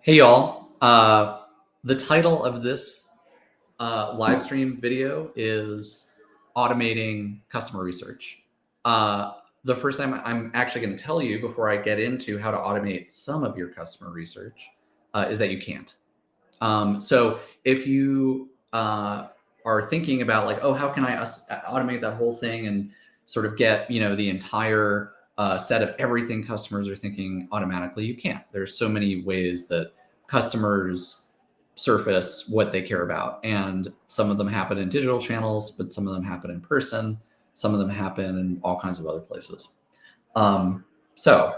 Hey y'all, the title of this live stream video is automating customer research. The first time I'm actually going to tell you before I get into how to automate some of your customer research is that you can't. So if you are thinking about like, oh, how can I automate that whole thing and sort of get, the entire set of everything customers are thinking automatically, you can't. There's so many ways that customers surface what they care about. And some of them happen in digital channels, but some of them happen in person. Some of them happen in all kinds of other places. So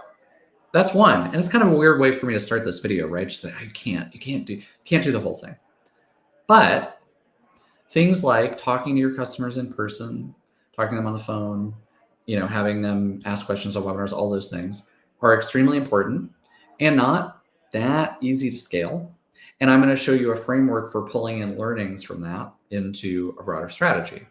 that's one. And it's kind of a weird way for me to start this video, right? Just say, you can't do the whole thing. But things like talking to your customers in person, talking to them on the phone, having them ask questions on webinars, all those things are extremely important and not that easy to scale. And I'm going to show you a framework for pulling in learnings from that into a broader strategy.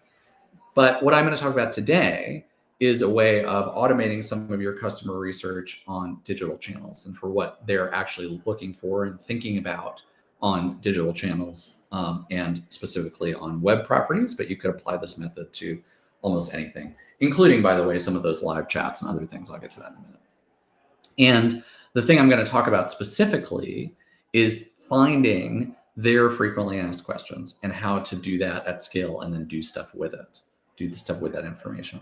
But what I'm going to talk about today is a way of automating some of your customer research on digital channels and for what they're actually looking for and thinking about on digital channels and specifically on web properties. But you could apply this method to almost anything, including, by the way, some of those live chats and other things. I'll get to that in a minute. And the thing I'm going to talk about specifically is finding their frequently asked questions and how to do that at scale and then do stuff with it, do the stuff with that information.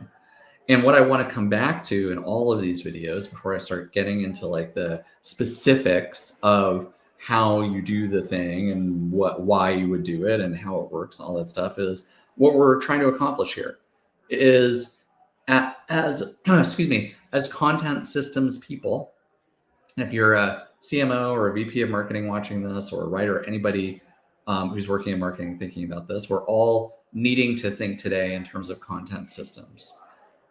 And what I want to come back to in all of these videos before I start getting into like the specifics of how you do the thing and why you would do it and how it works, all that stuff, is what we're trying to accomplish here is as content systems people. And if you're a CMO or a VP of marketing watching this, or a writer, anybody who's working in marketing thinking about this, we're all needing to think today in terms of content systems.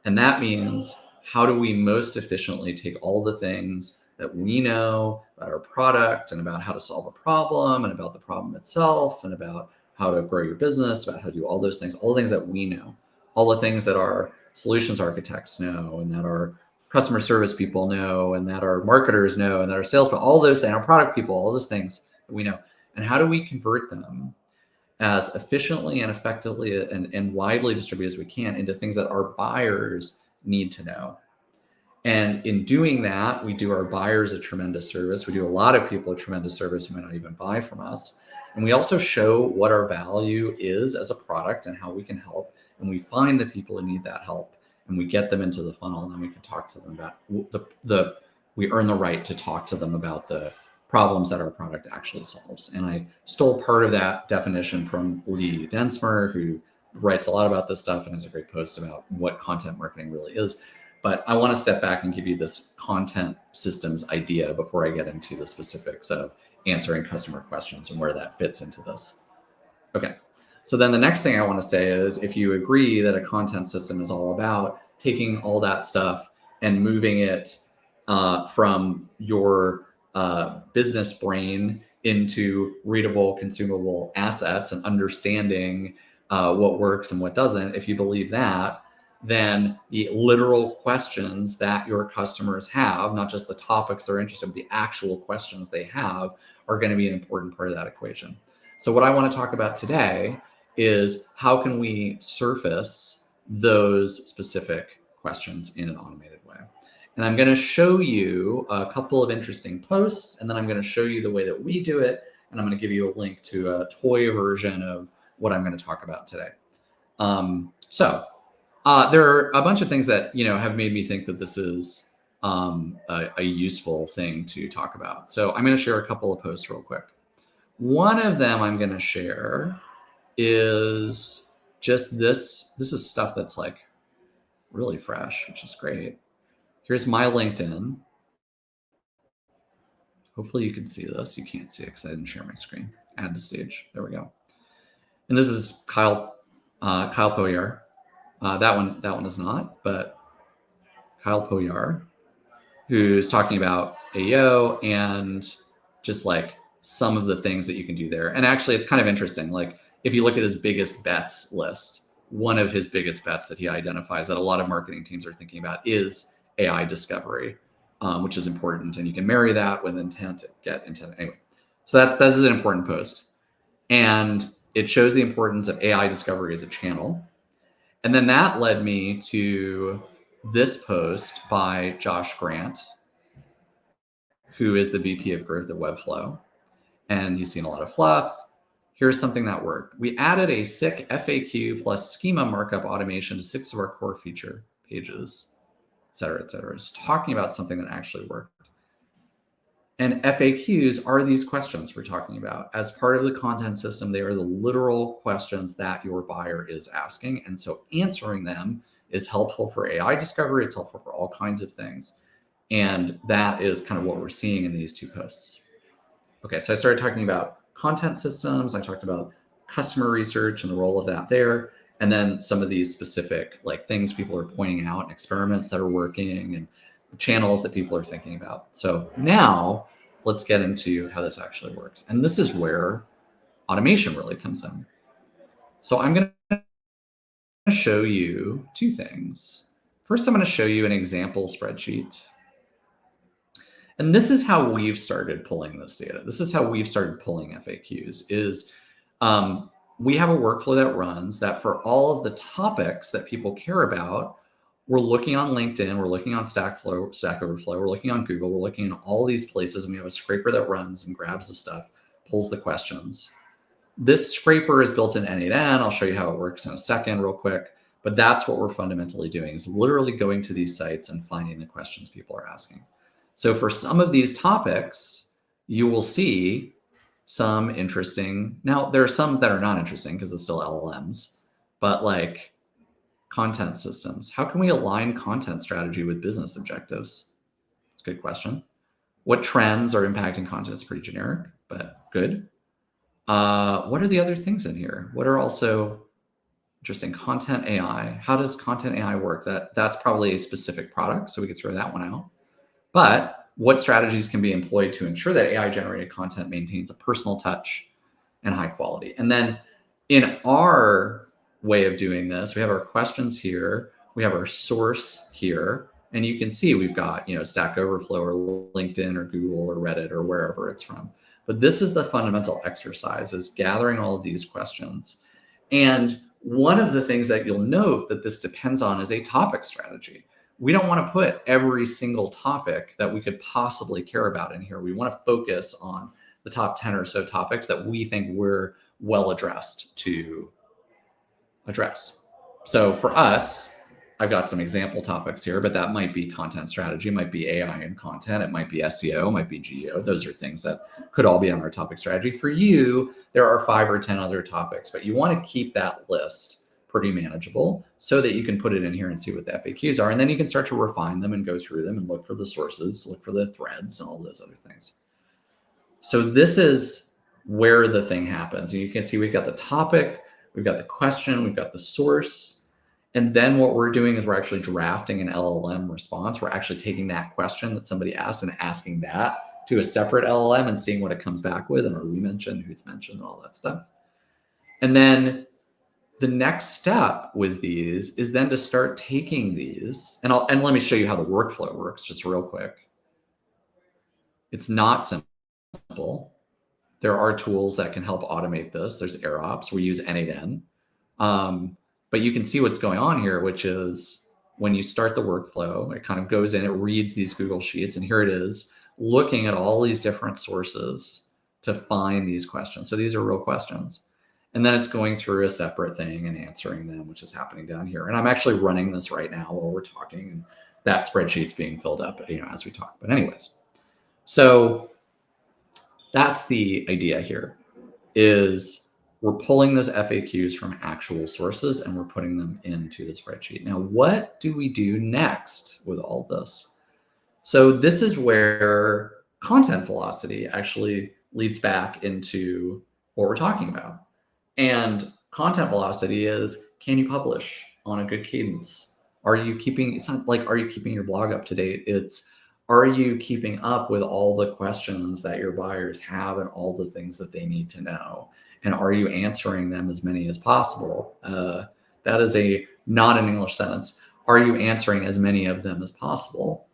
And that means, how do we most efficiently take all the things that we know about our product and about how to solve a problem and about the problem itself and about how to grow your business, about how to do all those things, all the things that we know, all the things that our solutions architects know and that our customer service people know and that our marketers know and that our sales people, all those things, our product people, all those things that we know. And how do we convert them as efficiently and effectively and widely distributed as we can into things that our buyers need to know? And in doing that, we do our buyers a tremendous service. We do a lot of people a tremendous service who might not even buy from us. And we also show what our value is as a product and how we can help. And we find the people who need that help and we get them into the funnel, and then we can talk to them about we earn the right to talk to them about the problems that our product actually solves. And I stole part of that definition from Lee Densmer, who writes a lot about this stuff and has a great post about what content marketing really is. But I want to step back and give you this content systems idea before I get into the specifics of answering customer questions and where that fits into this. Okay. So then the next thing I want to say is, if you agree that a content system is all about taking all that stuff and moving it from your business brain into readable, consumable assets and understanding what works and what doesn't, if you believe that, then the literal questions that your customers have, not just the topics they're interested in, but the actual questions they have, are going to be an important part of that equation. So what I want to talk about today is, how can we surface those specific questions in an automated way? And I'm going to show you a couple of interesting posts, and then I'm going to show you the way that we do it. And I'm going to give you a link to a toy version of what I'm going to talk about today. There are a bunch of things that, have made me think that this is a useful thing to talk about. So I'm going to share a couple of posts real quick. One of them I'm going to share is just this. This is stuff that's like really fresh, which is great. Here's my LinkedIn. Hopefully you can see this. You can't see it because I didn't share my screen. Add to stage. There we go. And this is Kyle Poyar. That one is not, but Kyle Poyar, who's talking about AEO and just like some of the things that you can do there. And actually, it's kind of interesting. Like, if you look at his biggest bets list, one of his biggest bets that he identifies that a lot of marketing teams are thinking about is AI discovery, which is important. And you can marry that with intent to get intent. Anyway, So that's an important post. And it shows the importance of AI discovery as a channel. And then that led me to this post by Josh Grant, who is the VP of Growth at Webflow. And he's seen a lot of fluff. Here's something that worked. We added a sick FAQ plus schema markup automation to 6 of our core feature pages, et cetera, et cetera. Just talking about something that actually worked. And FAQs are these questions we're talking about. As part of the content system, they are the literal questions that your buyer is asking. And so answering them is helpful for AI discovery. It's helpful for all kinds of things. And that is kind of what we're seeing in these 2 posts. Okay, so I started talking about content systems. I talked about customer research and the role of that there. And then some of these specific like things people are pointing out and experiments that are working and channels that people are thinking about. So now let's get into how this actually works. And this is where automation really comes in. So I'm going to show you 2 things. First, I'm going to show you an example spreadsheet. And this is how we've started pulling this data. This is how we've started pulling FAQs is we have a workflow that runs that for all of the topics that people care about, we're looking on LinkedIn, we're looking on Stack Overflow, we're looking on Google, we're looking in all these places, and we have a scraper that runs and grabs the stuff, pulls the questions. This scraper is built in N8N. I'll show you how it works in a second real quick, but that's what we're fundamentally doing is literally going to these sites and finding the questions people are asking. So for some of these topics, you will see some interesting, now there are some that are not interesting because it's still LLMs, but like content systems. How can we align content strategy with business objectives? It's a good question. What trends are impacting content? It's pretty generic, but good. What are the other things in here? What are also interesting? Content AI. How does content AI work? That's probably a specific product, so we could throw that one out. But what strategies can be employed to ensure that AI generated content maintains a personal touch and high quality? And then in our way of doing this, we have our questions here, we have our source here, and you can see we've got, Stack Overflow or LinkedIn or Google or Reddit or wherever it's from. But this is the fundamental exercise, is gathering all of these questions. And one of the things that you'll note that this depends on is a topic strategy. We don't want to put every single topic that we could possibly care about in here. We want to focus on the top 10 or so topics that we think we're well addressed to address. So for us, I've got some example topics here, but that might be content strategy, might be AI and content, it might be SEO, might be GEO. Those are things that could all be on our topic strategy. For you, there are 5 or 10 other topics, but you want to keep that list pretty manageable so that you can put it in here and see what the FAQs are. And then you can start to refine them and go through them and look for the sources, look for the threads and all those other things. So this is where the thing happens. And you can see we've got the topic, we've got the question, we've got the source. And then what we're doing is we're actually drafting an LLM response. We're actually taking that question that somebody asked and asking that to a separate LLM and seeing what it comes back with, and are we mentioned, who's mentioned, all that stuff. And then the next step with these is then to start taking these, and let me show you how the workflow works just real quick. It's not simple. There are tools that can help automate this. There's AirOps. We use N8N. But you can see what's going on here, which is when you start the workflow, it kind of goes in, it reads these Google Sheets, and here it is looking at all these different sources to find these questions. So these are real questions. And then it's going through a separate thing and answering them, which is happening down here. And I'm actually running this right now while we're talking, and that spreadsheet's being filled up, as we talk. But anyways, so that's the idea here, is we're pulling those FAQs from actual sources and we're putting them into the spreadsheet. Now, what do we do next with all this? So this is where content velocity actually leads back into what we're talking about. And content velocity is, can you publish on a good cadence? It's not like, are you keeping your blog up to date? It's, are you keeping up with all the questions that your buyers have and all the things that they need to know? And are you answering them as many as possible? That is not an English sentence. Are you answering as many of them as possible?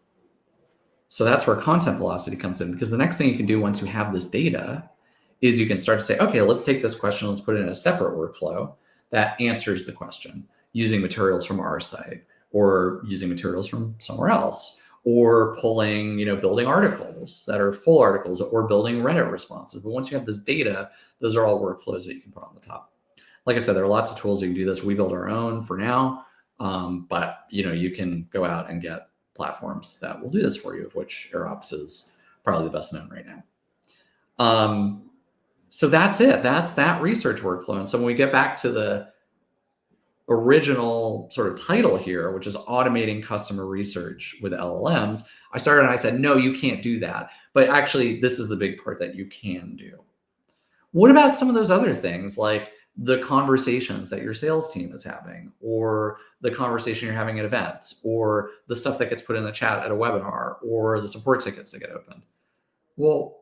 So that's where content velocity comes in, because the next thing you can do once you have this data is you can start to say, okay, let's take this question, let's put it in a separate workflow that answers the question using materials from our site or using materials from somewhere else, or pulling, building articles that are full articles or building Reddit responses. But once you have this data, those are all workflows that you can put on the top. Like I said, there are lots of tools you can do this. We build our own for now, but you can go out and get platforms that will do this for you, of which AirOps is probably the best known right now. So that's it. That's that research workflow. And so when we get back to the original sort of title here, which is automating customer research with LLMs, I started and I said, no, you can't do that. But actually, this is the big part that you can do. What about some of those other things, like the conversations that your sales team is having, or the conversation you're having at events, or the stuff that gets put in the chat at a webinar, or the support tickets that get opened? Well,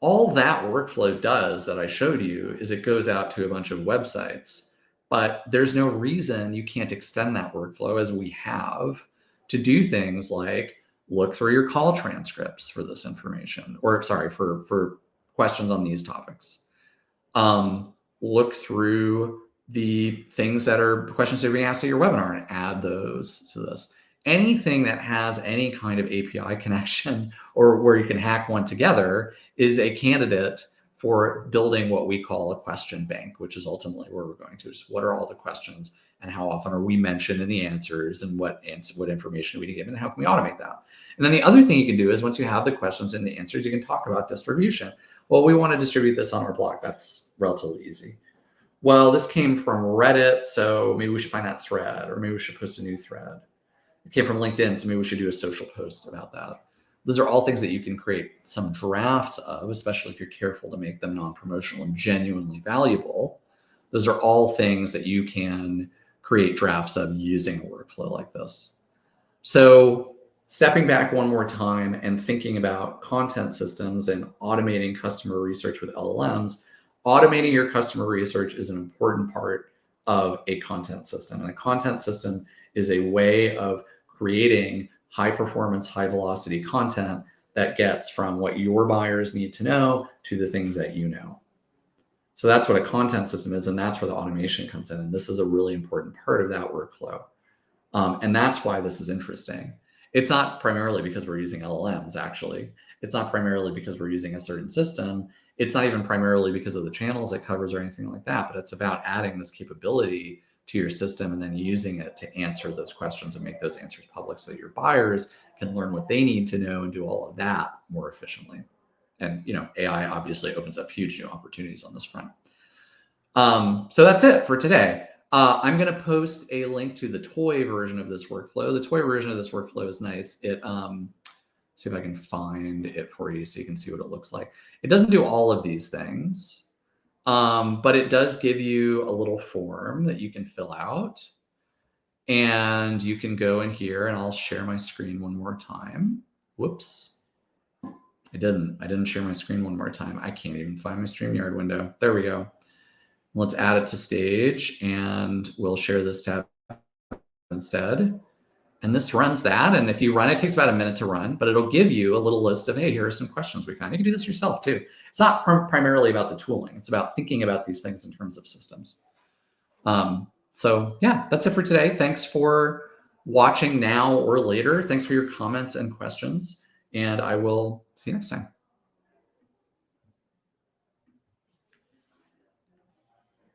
all that workflow does that I showed you is it goes out to a bunch of websites, but there's no reason you can't extend that workflow, as we have, to do things like look through your call transcripts for this information, or sorry, for questions on these topics. Look through the things that are questions that are being asked at your webinar and add those to this. Anything that has any kind of API connection or where you can hack one together is a candidate for building what we call a question bank, which is ultimately where we're going to. Is what are all the questions and how often are we mentioned in the answers, and what information we need to give, and how can we automate that? And then the other thing you can do is once you have the questions and the answers, you can talk about distribution. Well, we want to distribute this on our blog. That's relatively easy. Well, this came from Reddit, so maybe we should find that thread, or maybe we should post a new thread. It came from LinkedIn, so maybe we should do a social post about that. Those are all things that you can create some drafts of, especially if you're careful to make them non-promotional and genuinely valuable. Those are all things that you can create drafts of using a workflow like this. So stepping back one more time and thinking about content systems and automating customer research with LLMs, automating your customer research is an important part of a content system. And a content system is a way of creating high performance, high velocity content that gets from what your buyers need to know to the things that you know. So that's what a content system is, and that's where the automation comes in. And this is a really important part of that workflow. And that's why this is interesting. It's not primarily because we're using LLMs, actually. It's not primarily because we're using a certain system. It's not even primarily because of the channels it covers or anything like that, but it's about adding this capability to your system and then using it to answer those questions and make those answers public so that your buyers can learn what they need to know and do all of that more efficiently. And AI obviously opens up huge new opportunities on this front. So that's it for today. I'm going to post a link to the toy version of this workflow. The toy version of this workflow is nice. See if I can find it for you so you can see what it looks like. It doesn't do all of these things, but it does give you a little form that you can fill out. And you can go in here, and I'll share my screen one more time. Whoops. I didn't share my screen one more time. I can't even find my StreamYard window. There we go. Let's add it to stage, and we'll share this tab instead. And this runs that. And if you run, it takes about a minute to run, but it'll give you a little list of, hey, here are some questions we found. You can do this yourself too. It's not primarily about the tooling. It's about thinking about these things in terms of systems. So yeah, that's it for today. Thanks for watching now or later. Thanks for your comments and questions. And I will see you next time.